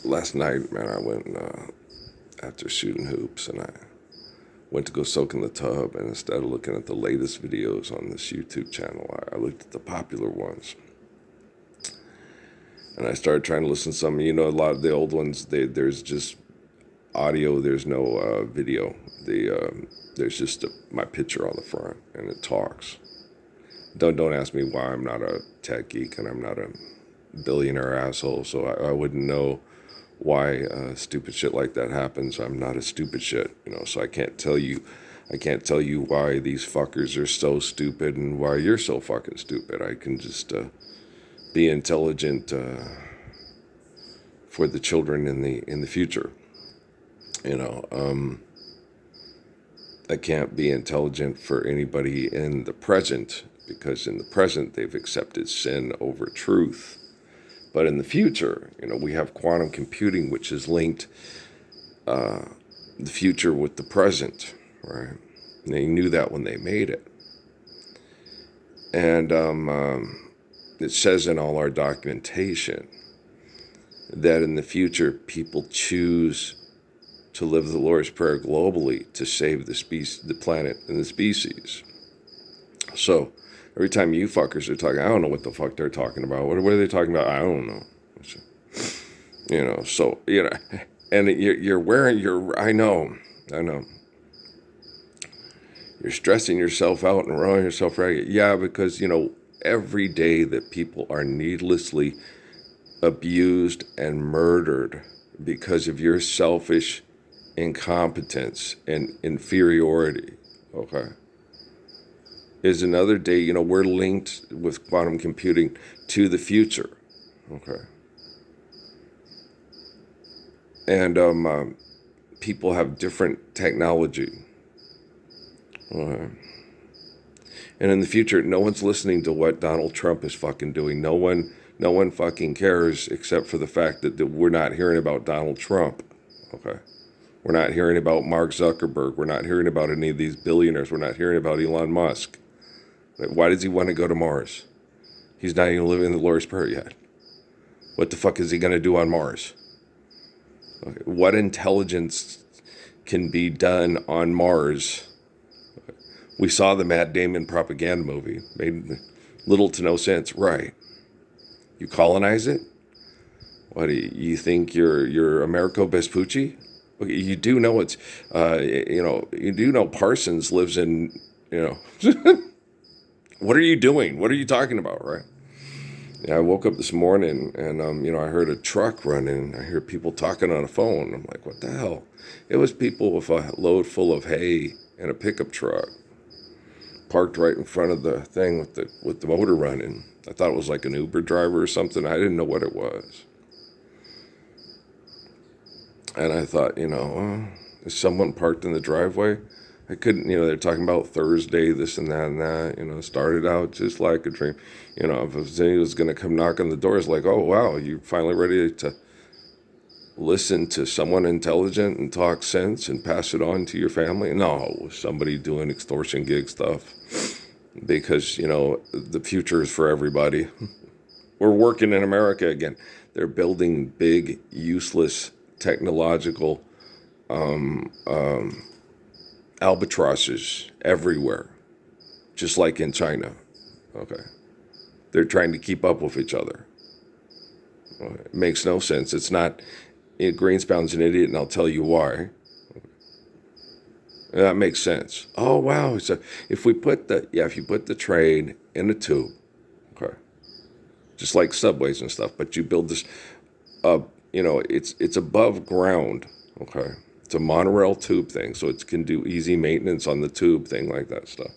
last night, man, I went after shooting hoops, and I went to go soak in the tub, and instead of looking at the latest videos on this YouTube channel, I looked at the popular ones. And I started trying to listen to some, a lot of the old ones, there's just audio, there's no video. There's just my picture on the front, and it talks. Don't ask me why I'm not a tech geek and I'm not a billionaire asshole, so I wouldn't know why stupid shit like that happens. I'm not a stupid shit, so I can't tell you why these fuckers are so stupid and why you're so fucking stupid. I can just be intelligent for the children in the future. I can't be intelligent for anybody in the present, because in the present they've accepted sin over truth. But in the future, we have quantum computing, which has linked the future with the present, right? And they knew that when they made it. And it says in all our documentation that in the future people choose to live the Lord's Prayer globally to save the planet and the species. So every time you fuckers are talking, I don't know what the fuck they're talking about. What are they talking about? I don't know. And you're wearing I know. You're stressing yourself out and rolling yourself ragged. Yeah, because, every day that people are needlessly abused and murdered because of your selfish incompetence and inferiority, okay, is another day. We're linked with quantum computing to the future, okay, and people have different technology, and in the future, no one's listening to what Donald Trump is fucking doing. No one fucking cares, except for the fact that we're not hearing about Donald Trump, okay. We're not hearing about Mark Zuckerberg. We're not hearing about any of these billionaires. We're not hearing about Elon Musk. Why does he want to go to Mars? He's not even living the Lord's Prayer yet. What the fuck is he going to do on Mars? Okay. What intelligence can be done on Mars? Okay. We saw the Matt Damon propaganda movie. Made little to no sense. Right. You colonize it? What do you think you're Americo Vespucci? Okay, you do know it's, you do know Parsons lives in, what are you doing? What are you talking about, right? Yeah, I woke up this morning and, I heard a truck running. I hear people talking on a phone. I'm like, what the hell? It was people with a load full of hay and a pickup truck parked right in front of the thing with the motor running. I thought it was like an Uber driver or something. I didn't know what it was. And I thought, is someone parked in the driveway? I couldn't, they're talking about Thursday, this and that, started out just like a dream. If he was going to come knock on the door, it's like, oh, wow, you're finally ready to listen to someone intelligent and talk sense and pass it on to your family? No, somebody doing extortion gig stuff, because, the future is for everybody. We're working in America again. They're building big, useless technological albatrosses everywhere, just like in China. Okay, they're trying to keep up with each other. Okay. It makes no sense. It's not. Greenspan's an idiot, and I'll tell you why. Okay. That makes sense. Oh wow! So if you put the train in a tube, okay, just like subways and stuff, but you build this it's above ground, okay? It's a monorail tube thing, so it can do easy maintenance on the tube thing, like that stuff.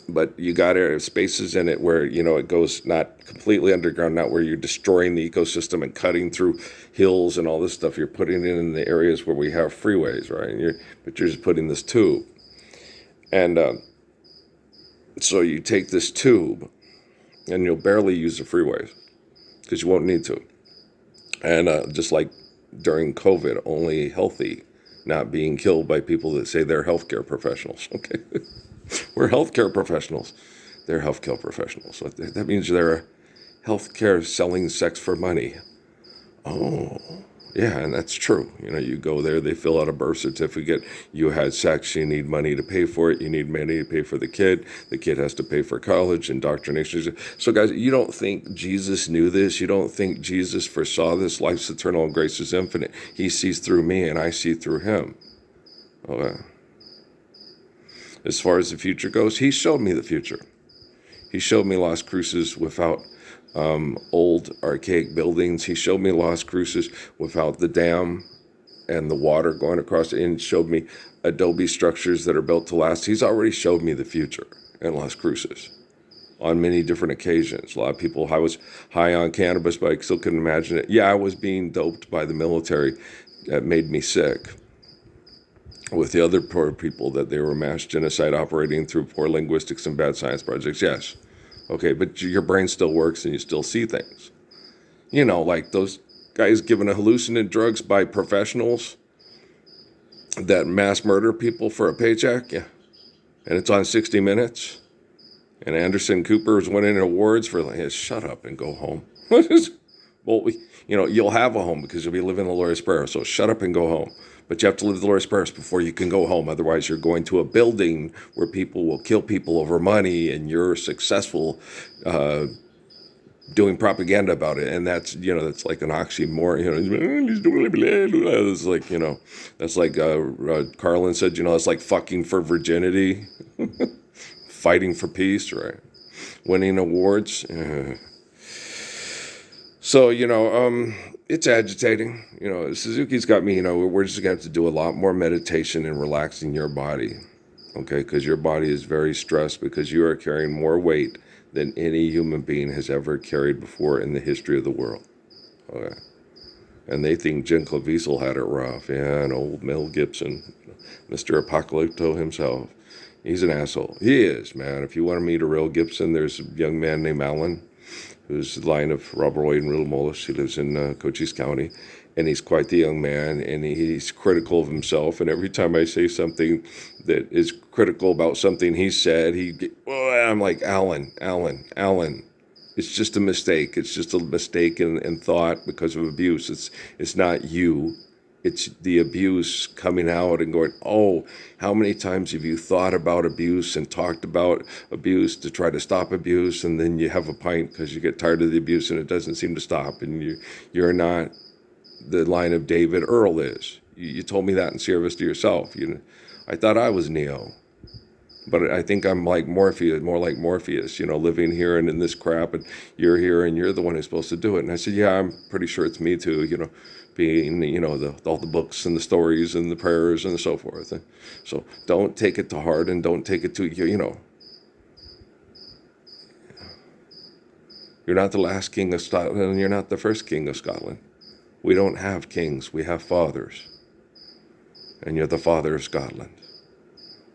But you got spaces in it where, it goes not completely underground, not where you're destroying the ecosystem and cutting through hills and all this stuff. You're putting it in the areas where we have freeways, right? But you're just putting this tube. And so you take this tube, and you'll barely use the freeways, because you won't need to. And just like during COVID, only healthy, not being killed by people that say they're healthcare professionals. Okay, we're healthcare professionals. They're healthcare professionals. So that means they're healthcare selling sex for money. Oh, yeah, and that's true. You go there, they fill out a birth certificate. You had sex, you need money to pay for it. You need money to pay for the kid. The kid has to pay for college, indoctrination. So, guys, you don't think Jesus knew this? You don't think Jesus foresaw this? Life's eternal and grace is infinite. He sees through me, and I see through him. Okay. As far as the future goes, he showed me the future. He showed me Las Cruces without old archaic buildings. He showed me Las Cruces without the dam and the water going across it, and showed me adobe structures that are built to last. He's already showed me the future in Las Cruces on many different occasions. A lot of people, I was high on cannabis, but I still couldn't imagine it. Yeah, I was being doped by the military. That made me sick. With the other poor people, that they were mass genocide operating through poor linguistics and bad science projects. Yes. Okay, but your brain still works and you still see things. Like those guys given hallucinant drugs by professionals that mass murder people for a paycheck. Yeah. And it's on 60 Minutes. And Anderson Cooper is winning awards for, like, hey, shut up and go home. Well, you'll have a home because you'll be living the Lord's Prayer. So shut up and go home. But you have to live the Lord's Prayer before you can go home. Otherwise, you're going to a building where people will kill people over money, and you're successful doing propaganda about it. And that's like an oxymoron. It's like, that's like Carlin said, it's like fucking for virginity, fighting for peace, right? Winning awards. So, it's agitating. Suzuki's got me, we're just going to have to do a lot more meditation and relaxing your body, okay? Because your body is very stressed because you are carrying more weight than any human being has ever carried before in the history of the world, okay? And they think Jim Caviezel had it rough. Yeah, and old Mel Gibson, Mr. Apocalypto himself. He's an asshole. He is, man. If you want to meet a real Gibson, there's a young man named Alan, who's the line of Robert Roy and Riddle Mullis. He lives in Cochise County, and he's quite the young man, and he's critical of himself. And every time I say something that is critical about something he said, I'm like, Alan. It's just a mistake. It's just a mistake in thought because of abuse. It's not you. It's the abuse coming out and going, oh, how many times have you thought about abuse and talked about abuse to try to stop abuse, and then you have a pint because you get tired of the abuse and it doesn't seem to stop, and you're not the line of David. Earl is. You told me that in Sierra Vista yourself. I thought I was Neo. But I think I'm like Morpheus, more like Morpheus, living here and in this crap, and you're here and you're the one who's supposed to do it. And I said, yeah, I'm pretty sure it's me too, being, all the books and the stories and the prayers and so forth. And so don't take it to heart, and don't take it to, you're not the last king of Scotland, and you're not the first king of Scotland. We don't have kings, we have fathers. And you're the father of Scotland.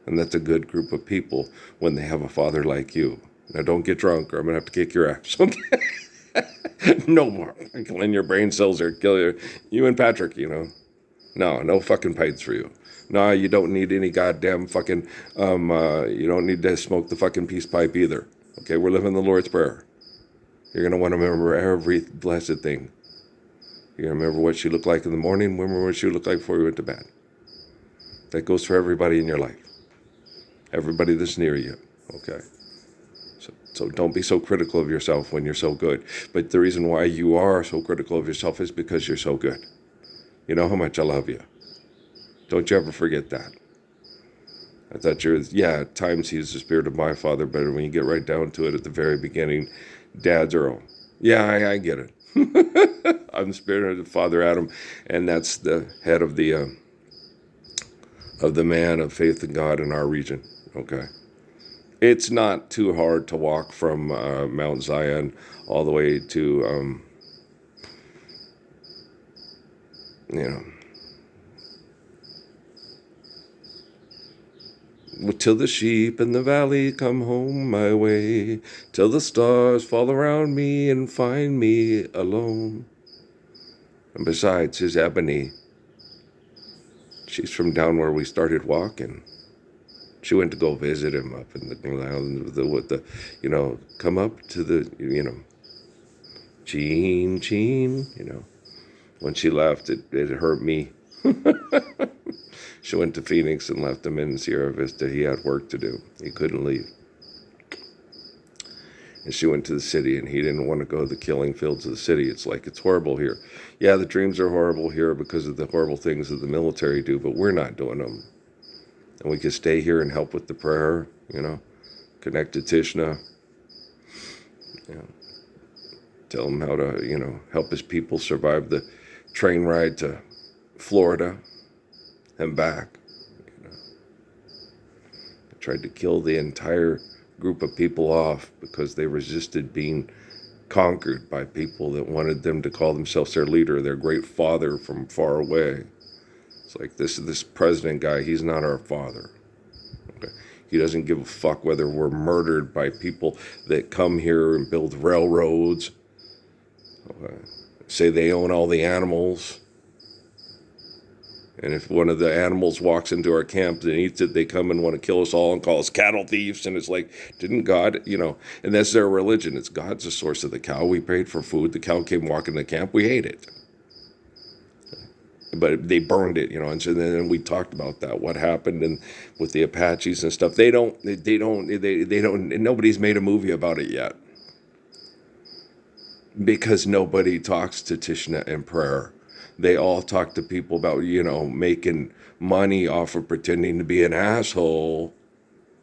And that's a good group of people when they have a father like you. Now, don't get drunk or I'm going to have to kick your ass. No more. Killing your brain cells or kill you and Patrick, No fucking pints for you. No, you don't need any goddamn fucking, you don't need to smoke the fucking peace pipe either. Okay, we're living the Lord's Prayer. You're going to want to remember every blessed thing. You're going to remember what she looked like in the morning, remember what she looked like before you went to bed. That goes for everybody in your life. Everybody that's near you, okay? So don't be so critical of yourself when you're so good. But the reason why you are so critical of yourself is because you're so good. You know how much I love you. Don't you ever forget that. I thought at times he's the spirit of my father, but when you get right down to it at the very beginning, Dad's Earl. Yeah, I get it. I'm the spirit of Father Adam, and that's the head of the man of faith in God in our region. Okay. It's not too hard to walk from Mount Zion all the way to, till the sheep in the valley come home my way, till the stars fall around me and find me alone. And besides, his Ebony, she's from down where we started walking. She went to go visit him up in the ground with the come up to the, Jean, when she left, it hurt me. She went to Phoenix and left him in Sierra Vista. He had work to do. He couldn't leave. And she went to the city, and he didn't want to go to the killing fields of the city. It's like, it's horrible here. Yeah, the dreams are horrible here because of the horrible things that the military do, but we're not doing them. And we can stay here and help with the prayer, connect to Tishna, tell him how to, help his people survive the train ride to Florida and back. I tried to kill the entire group of people off because they resisted being conquered by people that wanted them to call themselves their leader, their great father from far away. It's like, this president guy, he's not our father. Okay? He doesn't give a fuck whether we're murdered by people that come here and build railroads. Okay? Say they own all the animals. And if one of the animals walks into our camp and eats it, they come and want to kill us all and call us cattle thieves. And it's like, didn't God, and that's their religion. It's God's the source of the cow. We paid for food. The cow came walking to the camp. We ate it. But they burned it, and so then we talked about that, what happened and with the Apaches and stuff. They don't, nobody's made a movie about it yet. Because nobody talks to Tishna in prayer. They all talk to people about, making money off of pretending to be an asshole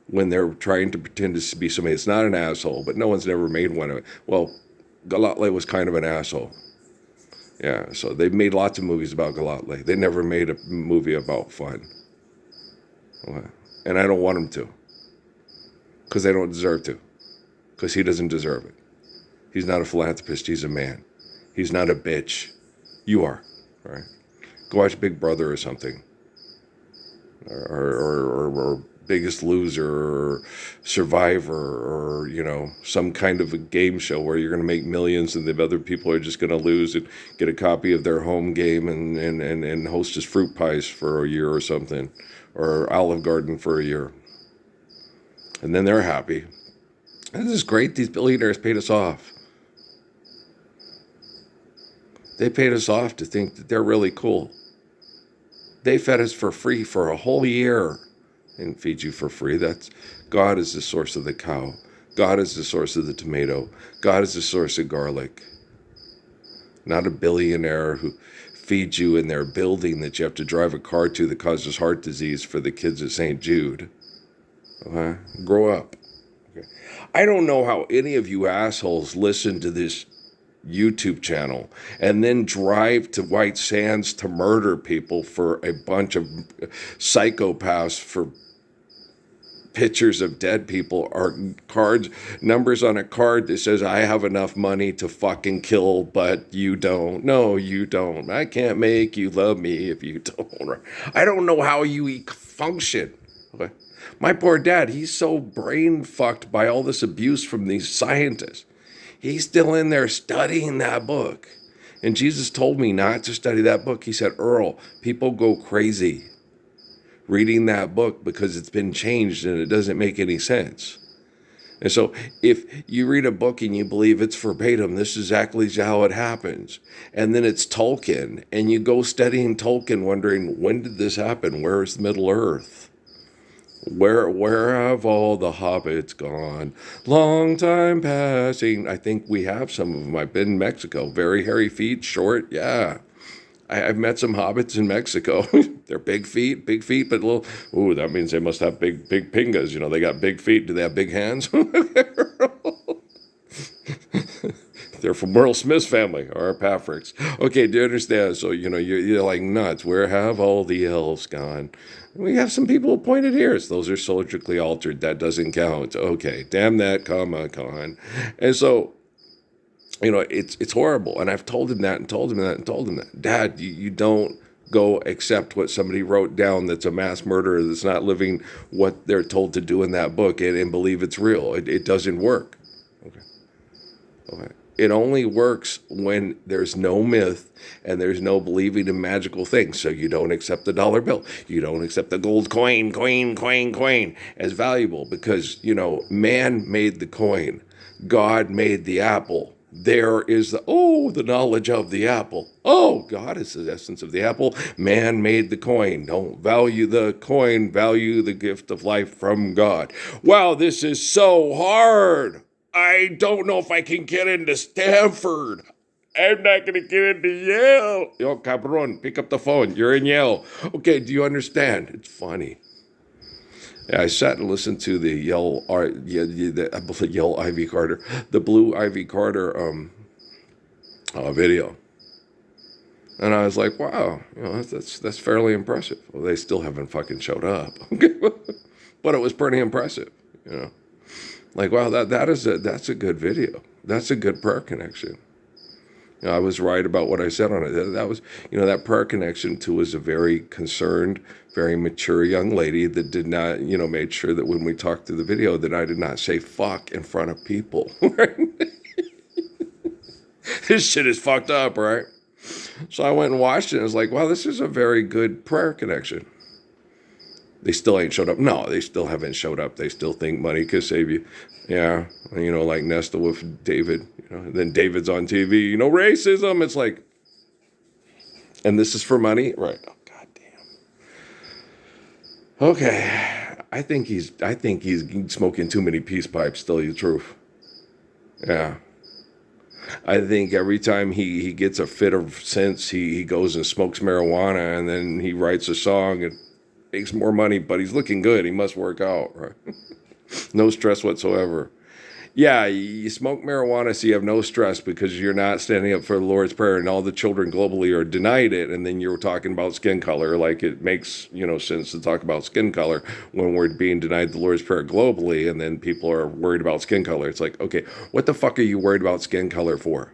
when they're trying to pretend to be somebody that's not an asshole, but no one's never made one of it. Well, Galatle was kind of an asshole. Yeah, so they've made lots of movies about Galatle. They never made a movie about fun. Okay. And I don't want them to. Because they don't deserve to. Because he doesn't deserve it. He's not a philanthropist, he's a man. He's not a bitch. You are. Right? Go watch Big Brother or something. Or Biggest Loser or Survivor or, some kind of a game show where you're going to make millions and the other people are just going to lose and get a copy of their home game and host his fruit pies for a year or something, or Olive Garden for a year. And then they're happy. This is great. These billionaires paid us off. They paid us off to think that they're really cool. They fed us for free for a whole year and feed you for free. God is the source of the cow. God is the source of the tomato. God is the source of garlic. Not a billionaire who feeds you in their building that you have to drive a car to that causes heart disease for the kids at St. Jude. Okay? Grow up. Okay. I don't know how any of you assholes listen to this YouTube channel and then drive to White Sands to murder people for a bunch of psychopaths for pictures of dead people or numbers on a card that says, I have enough money to fucking kill, but you don't. No, you don't. I can't make you love me if you don't. I don't know how you function. Okay. My poor dad, he's so brain fucked by all this abuse from these scientists. He's still in there studying that book. And Jesus told me not to study that book. He said, Earl, people go crazy reading that book because it's been changed and it doesn't make any sense. And so if you read a book and you believe it's verbatim, this is exactly how it happens. And then it's Tolkien and you go studying Tolkien wondering, when did this happen? Where is Middle Earth? Where have all the hobbits gone? Long time passing. I think we have some of them. I've been in Mexico. Very hairy feet, short. Yeah. I've met some hobbits in Mexico. They're big feet, but little. Ooh, that means they must have big pingas. They got big feet. Do they have big hands? They're from Merle Smith's family, or Paffricks. Okay, do you understand? So, you're like nuts. Where have all the elves gone? We have some people with pointed ears. Those are surgically altered. That doesn't count. Okay, damn that, Comic-Con. And so, it's horrible. And I've told him that and told him that and told him that. Dad, you don't go accept what somebody wrote down that's a mass murderer that's not living what they're told to do in that book and believe it's real. It doesn't work. Okay. It only works when there's no myth and there's no believing in magical things. So you don't accept the dollar bill. You don't accept the gold coin as valuable because, man made the coin. God made the apple. There is the knowledge of the apple. Oh, God is the essence of the apple. Man made the coin. Don't value the coin, value the gift of life from God. Wow, this is so hard. I don't know if I can get into Stanford. I'm not going to get into Yale. Yo, cabron, pick up the phone. You're in Yale. Okay, do you understand? It's funny. Yeah, I sat and listened to the Yell Ivy Carter, the Blue Ivy Carter video, and I was like, wow, that's fairly impressive. Well, they still haven't fucking showed up, but it was pretty impressive, Like, wow, that's a good video. That's a good prayer connection. I was right about what I said on it. That was, that prayer connection to was a very concerned, very mature young lady that did not, made sure that when we talked through the video that I did not say fuck in front of people. Right? This shit is fucked up, right? So I went and watched it and I was like, wow, this is a very good prayer connection. They still ain't showed up. No, they still haven't showed up. They still think money can save you. Yeah, like Nesta with David. And then David's on TV. Racism. It's like, and this is for money, right? Oh, goddamn. Okay, I think he's smoking too many peace pipes. Tell you the truth. Yeah. I think every time he gets a fit of sense, he goes and smokes marijuana, and then he writes a song and makes more money, but he's looking good. He must work out, right? No stress whatsoever. Yeah, you smoke marijuana so you have no stress because you're not standing up for the Lord's Prayer, and all the children globally are denied it, and then you're talking about skin color. Like, it makes, sense to talk about skin color when we're being denied the Lord's Prayer globally, and then people are worried about skin color. It's like, okay, what the fuck are you worried about skin color for?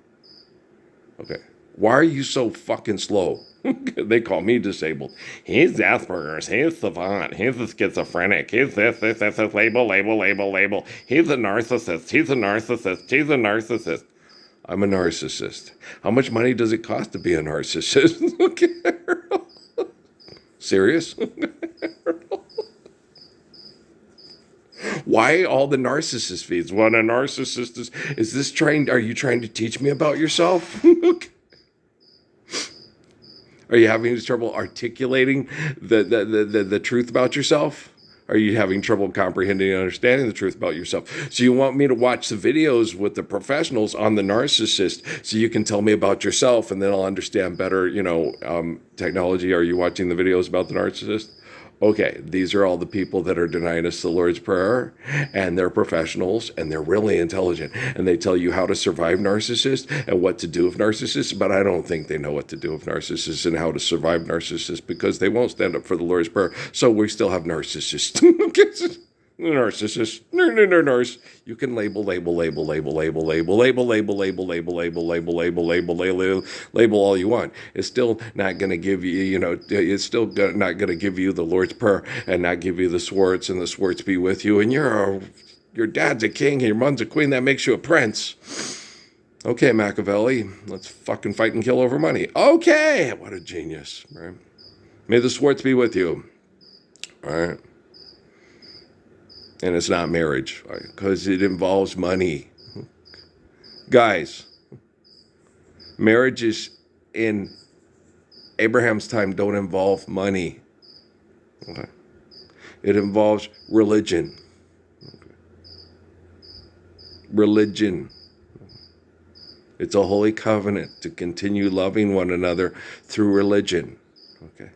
Okay. Why are you so fucking slow? They call me disabled. He's Asperger's. He's savant. He's a schizophrenic. He's this, label. He's a narcissist. He's a narcissist. I'm a narcissist. How much money does it cost to be a narcissist? Serious? Why all the narcissist feeds? What a narcissist is this trying? Are you trying to teach me about yourself? Are you having trouble articulating the truth about yourself? Are you having trouble comprehending and understanding the truth about yourself? So you want me to watch the videos with the professionals on the narcissist so you can tell me about yourself, and then I'll understand better, technology. Are you watching the videos about the narcissist? Okay, these are all the people that are denying us the Lord's Prayer, and they're professionals, and they're really intelligent, and they tell you how to survive narcissists and what to do with narcissists, but I don't think they know what to do with narcissists and how to survive narcissists because they won't stand up for the Lord's Prayer, so we still have narcissists. Narcissist. Nurse. You can label all you want. It's still not going to give you, it's still not going to give you the Lord's Prayer and not give you the Swartz and the Swartz be with you. And your dad's a king and your mom's a queen. That makes you a prince. Okay, Machiavelli, let's fucking fight and kill over money. Okay, what a genius, right? May the Swartz be with you. All right. And it's not marriage, because it involves money. Guys, marriages in Abraham's time don't involve money. Okay. It involves religion. Okay. Religion. It's a holy covenant to continue loving one another through religion. Okay.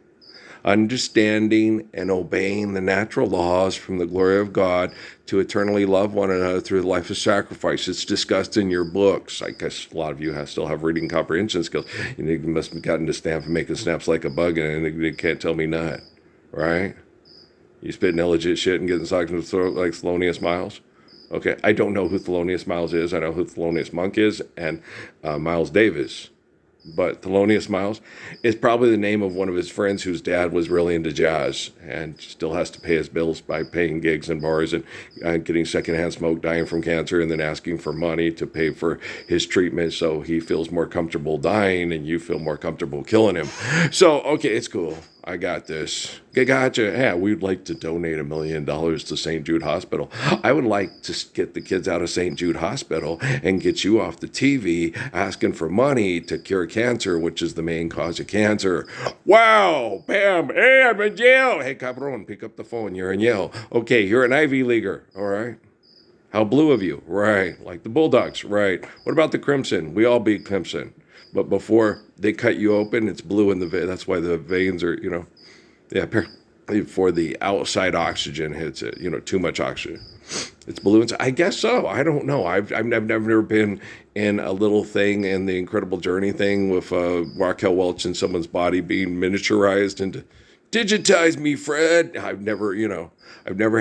Understanding and obeying the natural laws from the glory of God to eternally love one another through the life of sacrifice. It's discussed in your books. I guess a lot of you still have reading comprehension skills. You must have gotten to Stanford making snaps like a bug, and they can't tell me not, right? You spitting illegit shit and getting socked in the throat like Thelonious Miles. Okay, I don't know who Thelonious Miles is. I know who Thelonious Monk is and Miles Davis. But Thelonious Miles is probably the name of one of his friends whose dad was really into jazz and still has to pay his bills by paying gigs in bars and getting secondhand smoke, dying from cancer, and then asking for money to pay for his treatment so he feels more comfortable dying and you feel more comfortable killing him. So, okay, it's cool. I got this. Gotcha. Yeah, we'd like to donate $1 million to St. Jude Hospital. I would like to get the kids out of St. Jude Hospital and get you off the TV asking for money to cure cancer, which is the main cause of cancer. Wow. Bam. Hey, I'm in jail. Hey, cabron, pick up the phone. You're in jail. Okay, you're an Ivy Leaguer. All right. How blue of you? Right. Like the Bulldogs. Right. What about the Crimson? We all beat Crimson. But before they cut you open, it's blue in the vein. That's why the veins are, before the outside oxygen hits it, too much oxygen. It's blue inside. I guess so. I don't know. I've never been in a little thing in the Incredible Journey thing with Raquel Welch and someone's body being miniaturized into digitize me, Fred. I've never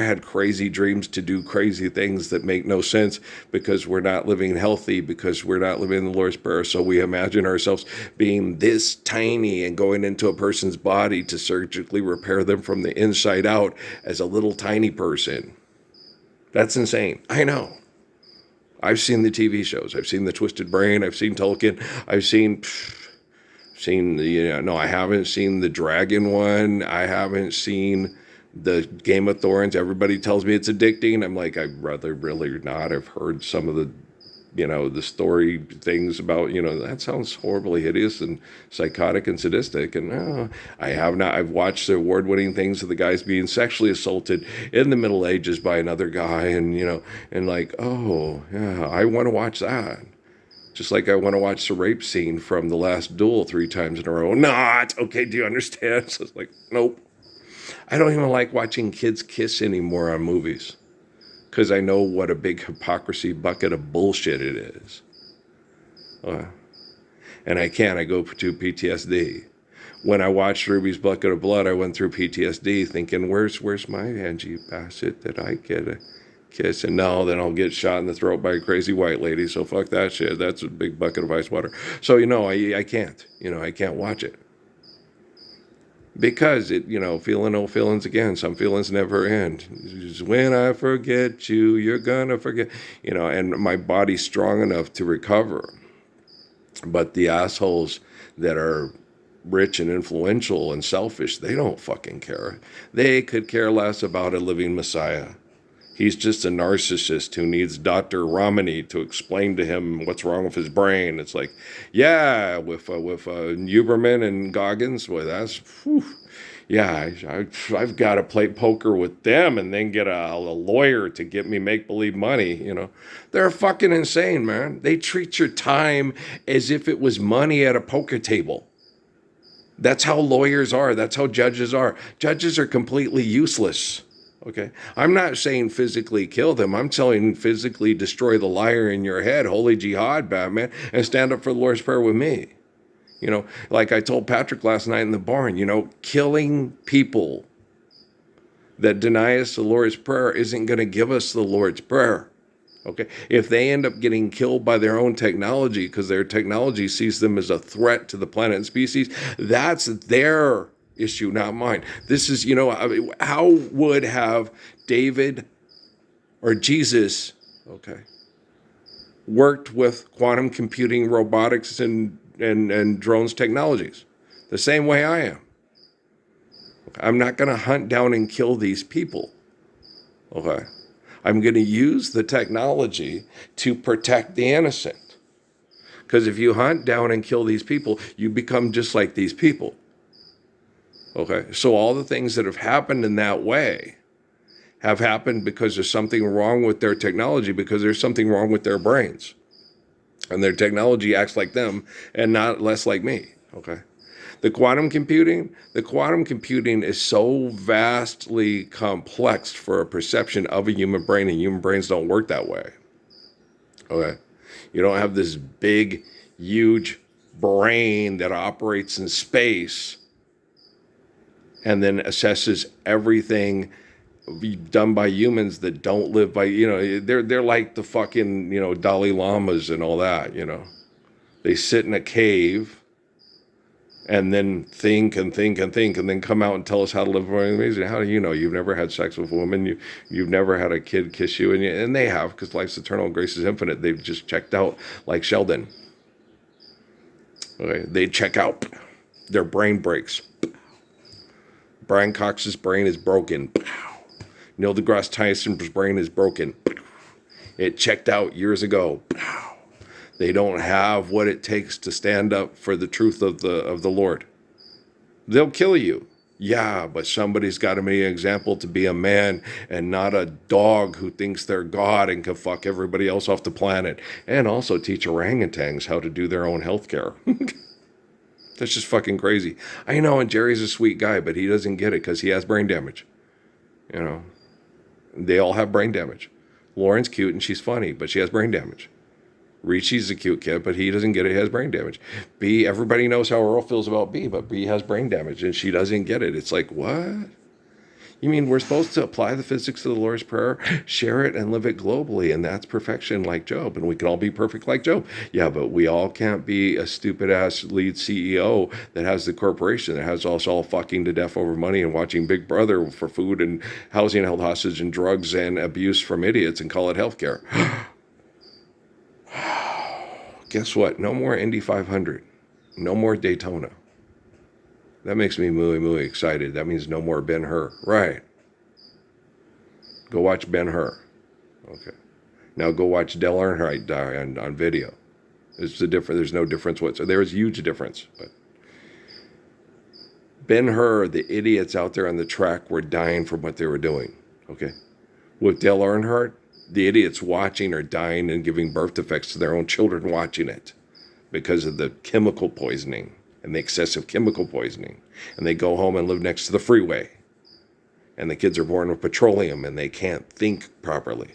had crazy dreams to do crazy things that make no sense because we're not living healthy, because we're not living the Lord's Prayer. So we imagine ourselves being this tiny and going into a person's body to surgically repair them from the inside out as a little tiny person. That's insane. I know. I've seen the TV shows. I've seen The Twisted Brain. I've seen Tolkien. I've seen I haven't seen the Dragon one. I haven't seen the Game of Thrones. Everybody tells me it's addicting. I'm like, I'd rather really not. I've heard some of the, the story things about, that sounds horribly hideous and psychotic and sadistic. And I have not. I've watched the award-winning things of the guys being sexually assaulted in the Middle Ages by another guy. And, and like, oh, yeah, I want to watch that. Just like I want to watch the rape scene from The Last Duel 3 times in a row. Not. Okay, do you understand? So it's like, nope. I don't even like watching kids kiss anymore on movies because I know what a big hypocrisy bucket of bullshit it is. And I can't. I go to PTSD. When I watched Ruby's Bucket of Blood, I went through PTSD thinking, where's my Angie Bassett that I get a kiss? And no, then I'll get shot in the throat by a crazy white lady. So fuck that shit. That's a big bucket of ice water. So, I can't. I can't watch it. Because it, feeling no feelings again. Some feelings never end. Just when I forget you, you're gonna forget. And my body's strong enough to recover. But the assholes that are rich and influential and selfish, they don't fucking care. They could care less about a living Messiah. He's just a narcissist who needs Dr. Romney to explain to him what's wrong with his brain. It's like, yeah, with Huberman and Goggins, boy, that's, yeah, I've got to play poker with them and then get a lawyer to get me make-believe money, They're fucking insane, man. They treat your time as if it was money at a poker table. That's how lawyers are. That's how judges are. Judges are completely useless. Okay, I'm not saying physically kill them. I'm telling physically destroy the liar in your head. Holy jihad, Batman, and stand up for the Lord's Prayer with me. Like I told Patrick last night in the barn, killing people that deny us the Lord's Prayer isn't going to give us the Lord's Prayer. Okay, if they end up getting killed by their own technology because their technology sees them as a threat to the planet and species, that's their issue, not mine. This is, how would have David or Jesus, worked with quantum computing, robotics, and drones technologies? The same way I am. I'm not going to hunt down and kill these people. Okay. I'm going to use the technology to protect the innocent. Because if you hunt down and kill these people, you become just like these people. Okay, so all the things that have happened in that way have happened because there's something wrong with their technology, because there's something wrong with their brains. And their technology acts like them and not less like me, okay? The quantum computing is so vastly complex for a perception of a human brain, and human brains don't work that way, okay? You don't have this big, huge brain that operates in space and then assesses everything done by humans that don't live by, they're like the fucking, Dalai Lamas and all that, They sit in a cave and then think and think and think and then come out and tell us how to live amazing. How do you know? You've never had sex with a woman. You've never had a kid kiss you. And they have, because life's eternal and grace is infinite. They've just checked out like Sheldon. Okay, they check out. Their brain breaks. Brian Cox's brain is broken. Neil deGrasse Tyson's brain is broken. It checked out years ago. They don't have what it takes to stand up for the truth of the Lord. They'll kill you. Yeah, but somebody's got to be an example to be a man and not a dog who thinks they're God and can fuck everybody else off the planet. And also teach orangutans how to do their own health care. That's just fucking crazy. I know, and Jerry's a sweet guy, but he doesn't get it because he has brain damage. You know, they all have brain damage. Lauren's cute and she's funny, but she has brain damage. Richie's a cute kid, but he doesn't get it. He has brain damage. B, everybody knows how Earl feels about B, but B has brain damage, and she doesn't get it. It's like, what? You mean we're supposed to apply the physics of the Lord's Prayer, share it, and live it globally, and that's perfection like Job, and we can all be perfect like Job. Yeah, but we all can't be a stupid-ass lead CEO that has the corporation that has us all fucking to death over money and watching Big Brother for food and housing held hostage and drugs and abuse from idiots and call it healthcare. Guess what? No more Indy 500. No more Daytona. That makes me muy excited. That means no more Ben-Hur. Right. Go watch Ben-Hur. Okay. Now go watch Dale Earnhardt die on video. There's no difference whatsoever. There is a huge difference. But Ben-Hur, the idiots out there on the track were dying from what they were doing. Okay. With Dale Earnhardt, the idiots watching are dying and giving birth defects to their own children watching it because of the chemical poisoning and the excessive chemical poisoning. And they go home and live next to the freeway. And the kids are born with petroleum and they can't think properly.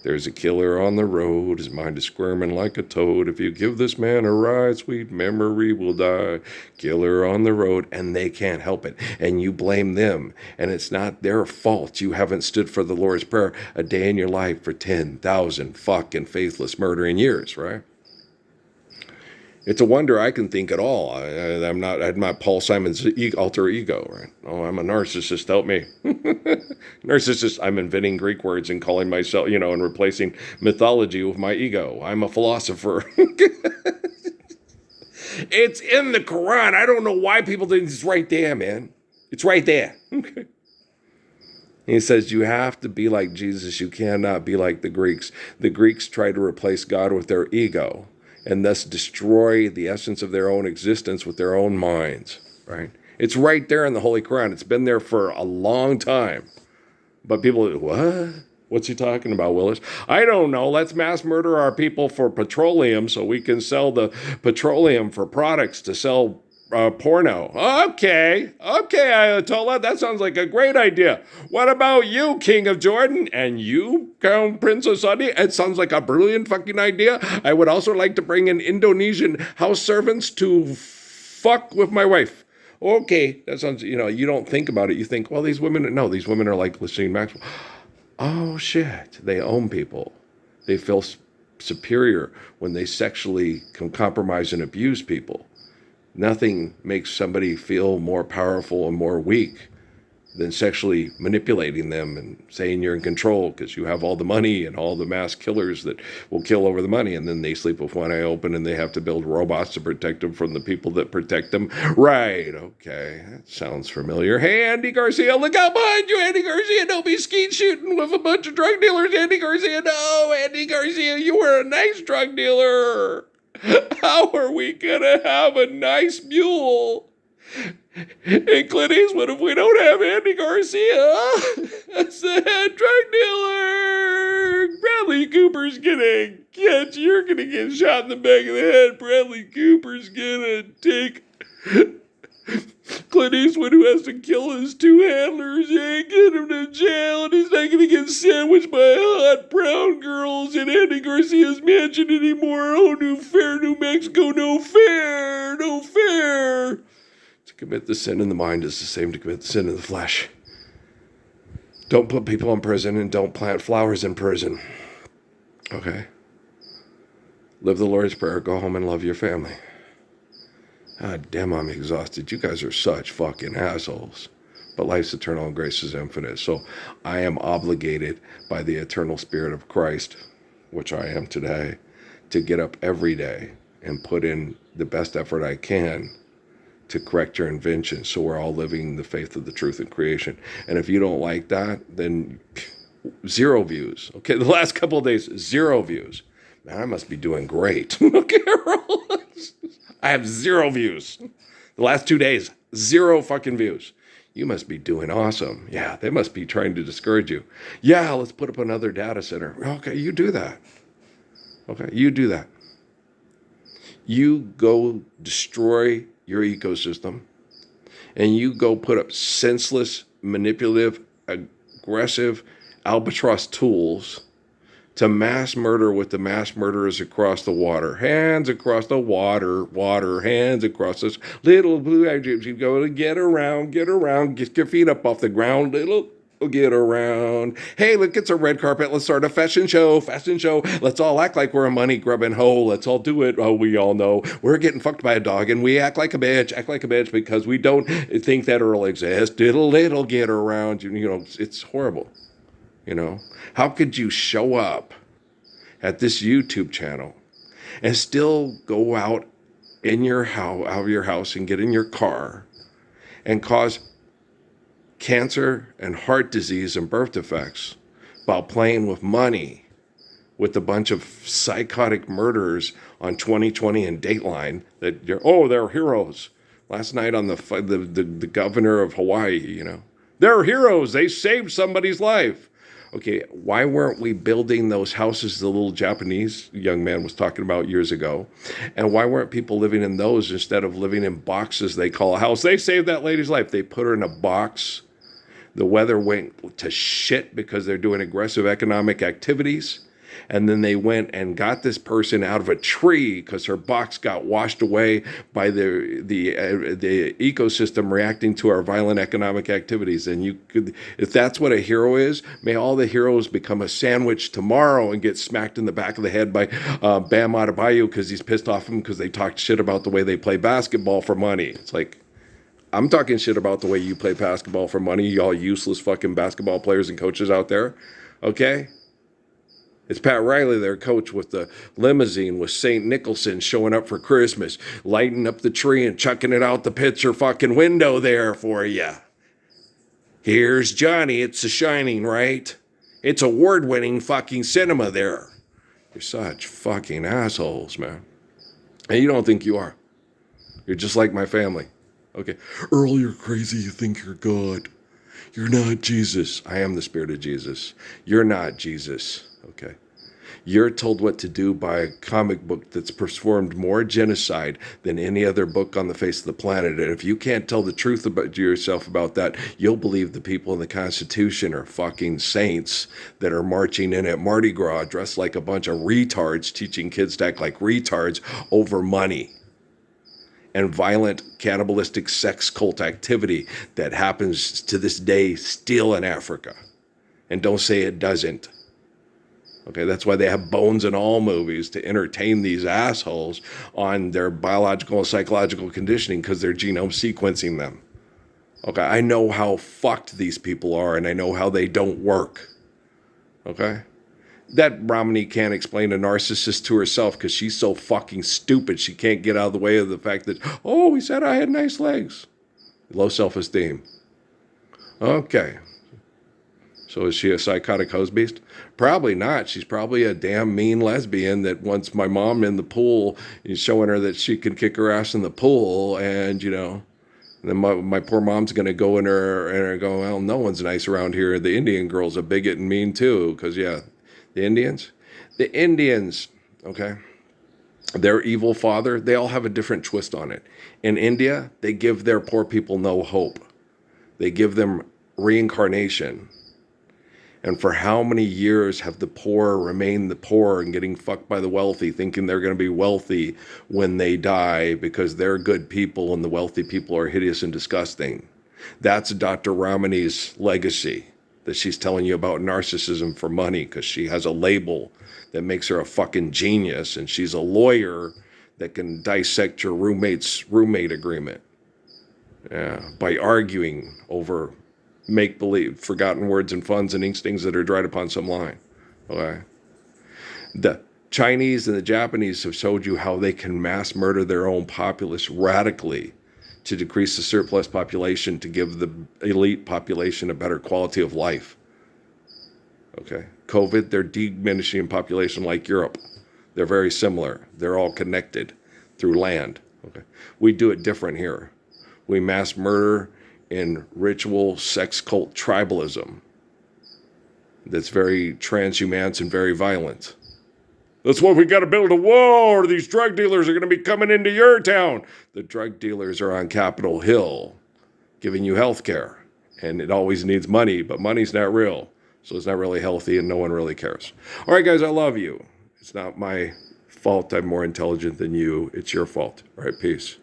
There's a killer on the road, his mind is squirming like a toad. If you give this man a ride, sweet memory will die. Killer on the road, and they can't help it. And you blame them, and it's not their fault. You haven't stood for the Lord's Prayer a day in your life for 10,000 fucking faithless murdering years, right? It's a wonder I can think at all. I'm not Paul Simon's alter ego, right? Oh, I'm a narcissist, help me. Narcissist, I'm inventing Greek words and calling myself, and replacing mythology with my ego. I'm a philosopher. It's in the Quran. I don't know why people think it's right there, man. It's right there. Okay. He says you have to be like Jesus. You cannot be like the Greeks. The Greeks try to replace God with their ego, and thus destroy the essence of their own existence with their own minds, right? It's right there in the Holy Quran. It's been there for a long time. But people, what? What's he talking about, Willis? I don't know. Let's mass murder our people for petroleum so we can sell the petroleum for products to sell porno. Okay, Ayatollah, that sounds like a great idea. What about you, King of Jordan? And you, Crown Prince of Saudi? It sounds like a brilliant fucking idea. I would also like to bring in Indonesian house servants to fuck with my wife. Okay, that sounds, you don't think about it. You think, well, these women are like listening to Maxwell. Oh, shit, they own people. They feel superior when they sexually can compromise and abuse people. Nothing makes somebody feel more powerful and more weak than sexually manipulating them and saying you're in control because you have all the money and all the mass killers that will kill over the money. And then they sleep with one eye open and they have to build robots to protect them from the people that protect them. Right. Okay. That sounds familiar. Hey, Andy Garcia, look out behind you, Andy Garcia. Don't be skeet shooting with a bunch of drug dealers, Andy Garcia. No, Andy Garcia, you were a nice drug dealer. How are we going to have a nice mule? And Clint Eastwood, if we don't have Andy Garcia as the head drug dealer, Bradley Cooper's gonna get you. You're gonna get shot in the back of the head. Bradley Cooper's gonna take Clint Eastwood, who has to kill his two handlers and get him to jail, and he's not gonna get sandwiched by hot brown girls in Andy Garcia's mansion anymore. Oh, New Mexico, no fair. To commit the sin in the mind is the same to commit the sin in the flesh. Don't put people in prison and don't plant flowers in prison. Okay? Live the Lord's Prayer, go home and love your family. God damn, I'm exhausted. You guys are such fucking assholes. But life's eternal and grace is infinite. So I am obligated by the eternal Spirit of Christ, which I am today, to get up every day and put in the best effort I can to correct your invention. So we're all living the faith of the truth in creation. And if you don't like that, then 0 views. Okay, the last couple of days, 0 views. Man, I must be doing great. Okay, I have 0 views. The last 2 days, 0 fucking views. You must be doing awesome. Yeah, they must be trying to discourage you. Yeah, let's put up another data center. Okay, you do that. Okay, you do that. You go destroy your ecosystem, and you go put up senseless, manipulative, aggressive albatross tools to mass murder with the mass murderers across the water. Hands across the water, hands across this little blue egypts. You go to get around, get your feet up off the ground, little get around. Hey, look, it's a red carpet. Let's start a fashion show. Let's all act like we're a money grubbing hoe. Let's all do it. Oh, we all know we're getting fucked by a dog, and we act like a bitch because we don't think that Earl exists. Little get around. You know, it's horrible. You know, how could you show up at this YouTube channel and still go out in your house, out of your house, and get in your car and cause cancer and heart disease and birth defects while playing with money with a bunch of psychotic murderers on 2020 and Dateline that they're heroes. Last night on the governor of Hawaii, you know, they're heroes. They saved somebody's life. Okay, why weren't we building those houses the little Japanese young man was talking about years ago? And why weren't people living in those instead of living in boxes they call a house? They saved that lady's life. They put her in a box. The weather went to shit because they're doing aggressive economic activities. And then they went and got this person out of a tree because her box got washed away by the ecosystem reacting to our violent economic activities. And you could, if that's what a hero is, may all the heroes become a sandwich tomorrow and get smacked in the back of the head by Bam Adebayo because he's pissed off them because they talked shit about the way they play basketball for money. It's like, I'm talking shit about the way you play basketball for money, y'all useless fucking basketball players and coaches out there. Okay? It's Pat Riley, their coach, with the limousine with St. Nicholson showing up for Christmas, lighting up the tree and chucking it out the picture fucking window there for you. Here's Johnny. It's The Shining, right? It's award-winning fucking cinema there. You're such fucking assholes, man. And you don't think you are. You're just like my family. Okay. Earl, you're crazy. You think you're God. You're not Jesus. I am the Spirit of Jesus. You're not Jesus. Okay. You're told what to do by a comic book that's performed more genocide than any other book on the face of the planet. And if you can't tell the truth about yourself about that, you'll believe the people in the Constitution are fucking saints that are marching in at Mardi Gras dressed like a bunch of retards, teaching kids to act like retards over money and violent cannibalistic sex cult activity that happens to this day still in Africa. And don't say it doesn't. Okay, that's why they have Bones in all movies, to entertain these assholes on their biological and psychological conditioning because they're genome sequencing them. Okay, I know how fucked these people are, and I know how they don't work. Okay? That Romney can't explain a narcissist to herself because she's so fucking stupid she can't get out of the way of the fact that, oh, he said I had nice legs. Low self-esteem. Okay. So is she a psychotic hose beast? Probably not. She's probably a damn mean lesbian that wants my mom in the pool and showing her that she can kick her ass in the pool. And, you know, then my poor mom's going to go in her and go, well, no one's nice around here. The Indian girl's a bigot and mean too. Because, yeah, the Indians, okay, their evil father, they all have a different twist on it. In India, they give their poor people no hope. They give them reincarnation. And for how many years have the poor remained the poor and getting fucked by the wealthy, thinking they're going to be wealthy when they die because they're good people and the wealthy people are hideous and disgusting? That's Dr. Ramani's legacy that she's telling you about narcissism for money because she has a label that makes her a fucking genius, and she's a lawyer that can dissect your roommate's roommate agreement by arguing over make-believe, forgotten words and funds and instincts that are dried upon some line. Okay? The Chinese and the Japanese have showed you how they can mass murder their own populace radically to decrease the surplus population to give the elite population a better quality of life. Okay. COVID, they're diminishing in population like Europe. They're very similar. They're all connected through land. Okay. We do it different here. We mass murder in ritual sex cult tribalism that's very transhumance and very violent. That's why we got to build a wall, or these drug dealers are going to be coming into your town. The drug dealers are on Capitol Hill giving you health care, and it always needs money, but money's not real, so it's not really healthy, and no one really cares. All right, guys, I love you. It's not my fault I'm more intelligent than you. It's your fault. All right, peace.